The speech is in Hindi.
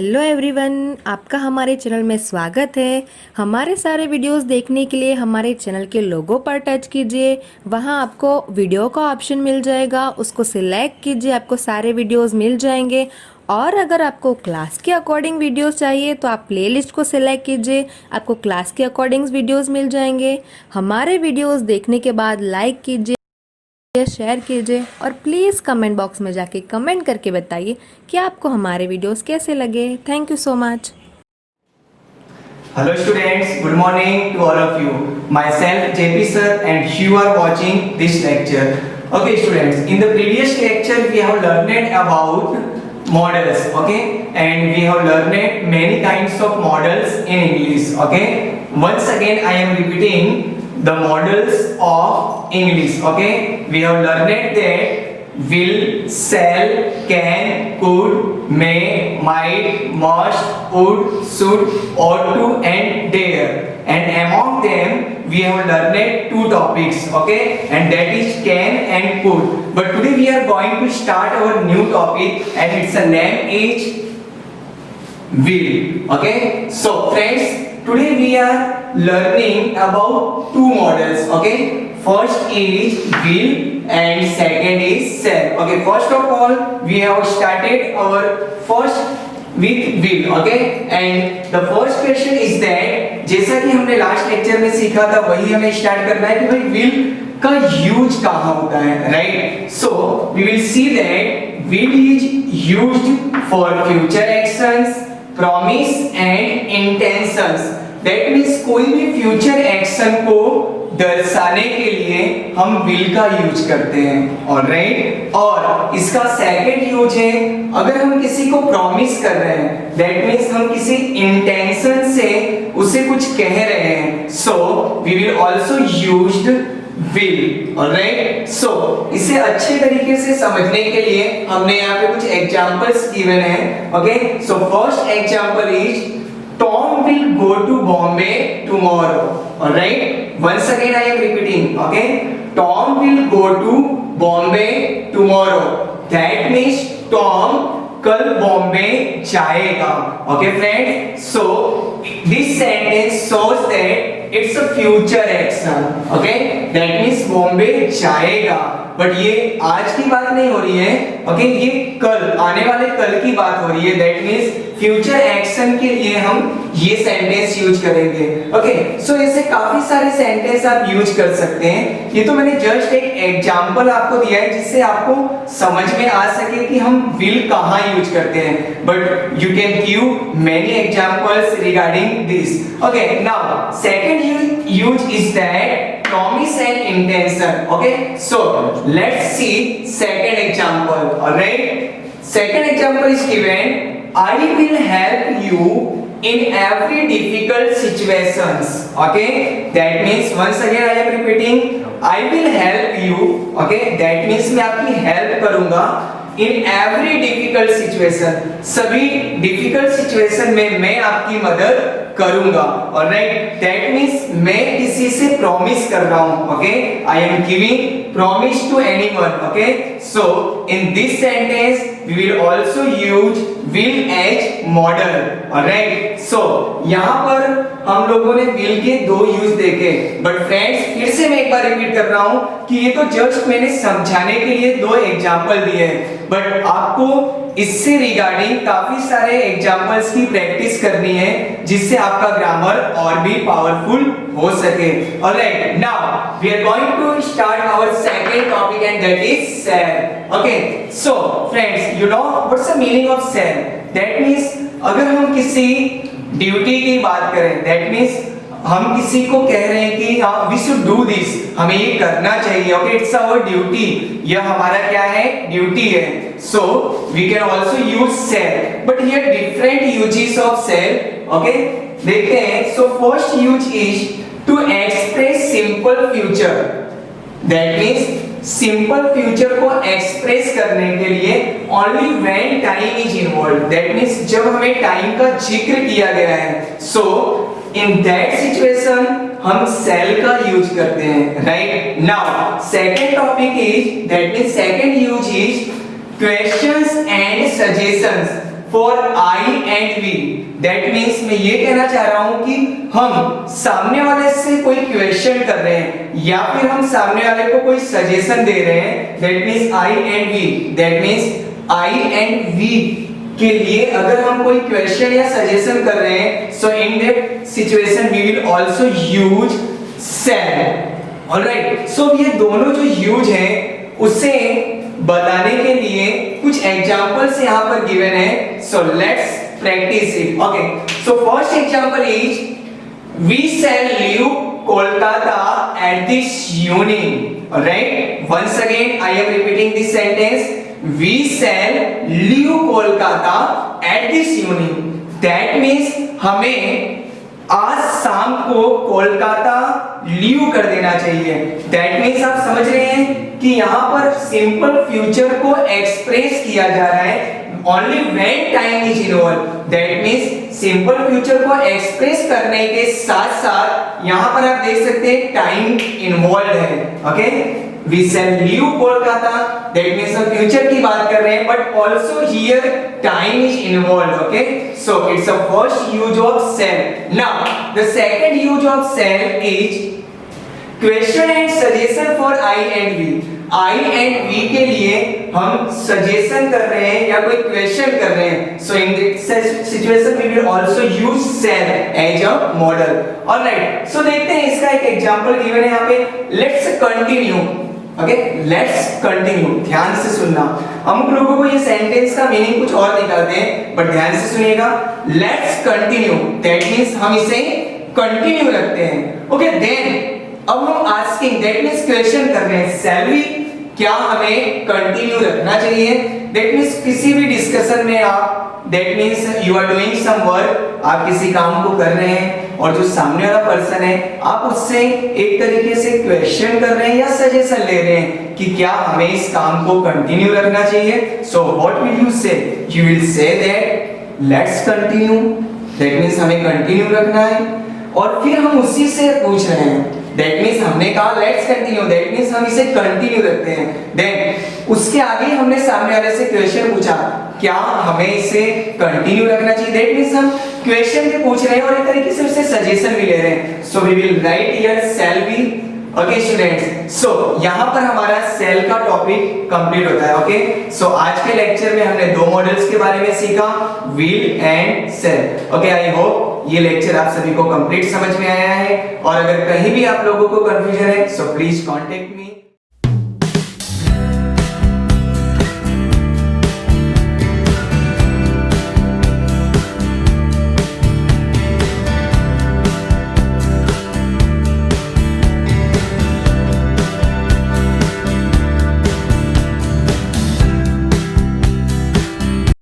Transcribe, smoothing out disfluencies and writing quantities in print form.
हेलो एवरीवन, आपका हमारे चैनल में स्वागत है। हमारे सारे वीडियोस देखने के लिए हमारे चैनल के लोगो पर टच कीजिए। वहां आपको वीडियो का ऑप्शन मिल जाएगा, उसको सिलेक्ट कीजिए, आपको सारे वीडियोस मिल जाएंगे। और अगर आपको क्लास के अकॉर्डिंग वीडियोस चाहिए तो आप प्लेलिस्ट को सिलेक्ट कीजिए, आपको क्लास के अकॉर्डिंग वीडियोस मिल जाएंगे। हमारे वीडियोस देखने के बाद लाइक कीजिए, शेयर कीजिए और प्लीज़ कमेंट बॉक्स में जाके कमेंट करके बताइए कि आपको हमारे वीडियोस कैसे लगे। Thank you so much. Hello students, good morning to all of you. Myself JP sir and you are watching this lecture. Okay students, in the previous lecture we have learned about models, okay? And we have learned many kinds of models in English, okay? Once again I am repeating the models of English, okay? We have learned that will, shall, can, could, may, might, must, would, should, ought to and dare. And among them we have learned two topics, okay? And that is can and could. But today we are going to start our new topic and its name is will, okay? So friends, today we are learning about two models, okay? First is will and second is shall. Okay, first of all we have started our first with will, okay? And the first question is that जैसा कि हमने लास्ट लेक्चर में सीखा था वही हमें स्टार्ट करना है कि भाई will का यूज कहाँ होता है, right? So we will see that will is used for future actions, promise and intentions. That means कोई भी फ्यूचर एक्शन को दर्शाने के लिए हम will का यूज करते हैं, ऑलराइट? और इसका सेकंड यूज है अगर हम किसी को प्रॉमिस कर रहे हैं, दैट मींस हम किसी इंटेंशन से उसे कुछ कह रहे हैं, so we will also used will, alright? So इसे अच्छे तरीके से समझने के लिए हमने यहाँ पे कुछ एग्जांपल्स गिवन हैं, okay? So first example is Tom will go to Bombay tomorrow. All right. Once again, I am repeating. Okay. Tom will go to Bombay tomorrow. That means Tom कल बॉम्बे जाएगा. Okay, friend. So this sentence shows that it's a future action. Okay. That means Bombay जाएगा. बट ये आज की बात नहीं हो रही है, ओके? ये कल, आने वाले कल की बात हो रही है. दैट मींस फ्यूचर एक्शन के लिए हम ये सेंटेंस यूज करेंगे, ओके? सो ऐसे काफी सारे सेंटेंस आप यूज कर सकते हैं. ये तो मैंने जस्ट एक एग्जांपल आपको दिया है जिससे आपको समझ में आ सके कि हम विल कहाँ यूज करते हैं. But you can give many examples regarding this. Okay, now second use is that promise and intention. Okay, so let's see second example. All right, second example is given, I will help you in every difficult situations. Okay, that means once again I am repeating, I will help you. Okay, that means मैं आपकी हेल्प करूंगा in every difficult situation. सभी difficult situation में मैं आपकी मदद करूंगा, ऑलराइट? दैट मींस मैं किसी से प्रॉमिस कर रहा हूं, okay? I am giving promise to anyone, okay? So in this sentence we will also use will as model, alright? So यहां पर हम लोगों ने will के दो यूज देखे. बट फ्रेंड्स, फिर से मैं एक बार रिपीट कर रहा हूं कि ये तो जस्ट मैंने समझाने के लिए दो एग्जांपल दिए हैं, बट आपको इससे रिगार्डिंग काफी सारे एग्जांपल्स की प्रैक्टिस करनी है जिससे आपका ग्रामर और भी पावरफुल हो सके. Alright, now we are going to start our second topic and that is shall. Okay, so friends, you know what's the meaning of shall? That means अगर हम किसी ड्यूटी की बात करें, दैट मींस हम किसी को कह रहे हैं कि हाँ वी शुड डू दिस, हमें ये करना चाहिए, ओके? इट्स आवर ड्यूटी, यह हमारा क्या है? ड्यूटी है. So we can also use shall, but here different uses of shall, okay? देखते हैं. So first use is to express simple future. That means simple future को एक्सप्रेस करने के लिए only when time is involved. That means जब हमें टाइम का जिक्र किया गया है, सो इन दैट सिचुएशन हम shall का यूज करते हैं, right? Now second topic is, that means second use is questions and suggestions. for I and we. That means मैं ये कहना चाह रहा हूं कि हम सामने वाले से कोई क्वेश्चन कर रहे हैं या फिर हम सामने वाले को कोई सजेशन दे रहे हैं. That means I and we. That means I and we के लिए अगर हम कोई क्वेश्चन या सजेशन कर रहे हैं, so in that situation we will also use shall. Alright. So ये दोनों जो use हैं उसे बताने के लिए कुछ एग्जांपल्स यहाँ पर गिवन है. So let's practice it. Okay. So first example is we shall leave Kolkata at this evening. Alright. Once again I am repeating this sentence. We shall leave Kolkata at this evening. That means हमें आज शाम को कोलकाता लीव कर देना चाहिए. दैट मीन्स आप समझ रहे हैं कि यहाँ पर सिंपल फ्यूचर को एक्सप्रेस किया जा रहा है only when time is involve. That means simple future को एक्सप्रेस करने के साथ साथ यहाँ पर आप देख सकते हैं टाइम इन्वॉल्व है. Okay, we shall leave Kolkata. That means हम फ्यूचर की बात कर रहे हैं, but also here time is involved. Okay, so it's a first use of shall. Now the second use of shall is question and suggestion for I and we. I and we के लिए हम सजेशन कर रहे हैं या कोई क्वेश्चन कर रहे हैं. So in this situation we will also use shall as a model. Alright. So देखते हैं इसका एक एग्जांपल गिवन है यहाँ पे. Let's continue. Okay, let's continue. ध्यान से सुनना. अमुक लोगों को ये सेंटेंस का मीनिंग कुछ और निकालते हैं, बट ध्यान से सुनिएगा. Let's continue. दैट मींस हम इसे कंटिन्यू रखते हैं. ओके, देन अब हम आस्किंग, दैट मींस क्वेश्चन कर रहे हैं. शैल वी, क्या हमें कंटिन्यू रखना चाहिए? दैट मींस किसी भी डिस्कशन में आप, that means you are doing some work, आप किसी काम को कर रहे हैं और जो सामने वाला पर्सन है आप उससे एक तरीके से क्वेश्चन कर रहे हैं या सजेशन ले रहे हैं कि क्या हमें इस काम को कंटिन्यू रखना चाहिए. सो व्हाट विल यू से? You will say that let's continue. That means हमें कंटिन्यू रखना है और फिर हम उसी से पूछ रहे हैं. दैट मींस हमने कहा लेट्स कंटिन्यू, दैट मींस हम इसे कंटिन्यू रखते हैं. देन उसके आगे हमने सामने वाले से क्वेश्चन पूछा, क्या हमें इसे कंटिन्यू रखना चाहिए? दैट मींस हम क्वेश्चन भी पूछ रहे हैं और एक तरीके से उससे सजेशन भी ले रहे हैं. So we will write here shall be. Okay students, so यहाँ पर हमारा सेल का टॉपिक कंप्लीट होता है. ओके, सो आज के लेक्चर में हमने दो मॉडल्स के बारे में सीखा, will and shall. Okay, I hope ये लेक्चर आप सभी को कंप्लीट समझ में आया है और अगर कहीं भी आप लोगों को कंफ्यूजन है सो प्लीज कांटेक्ट मी.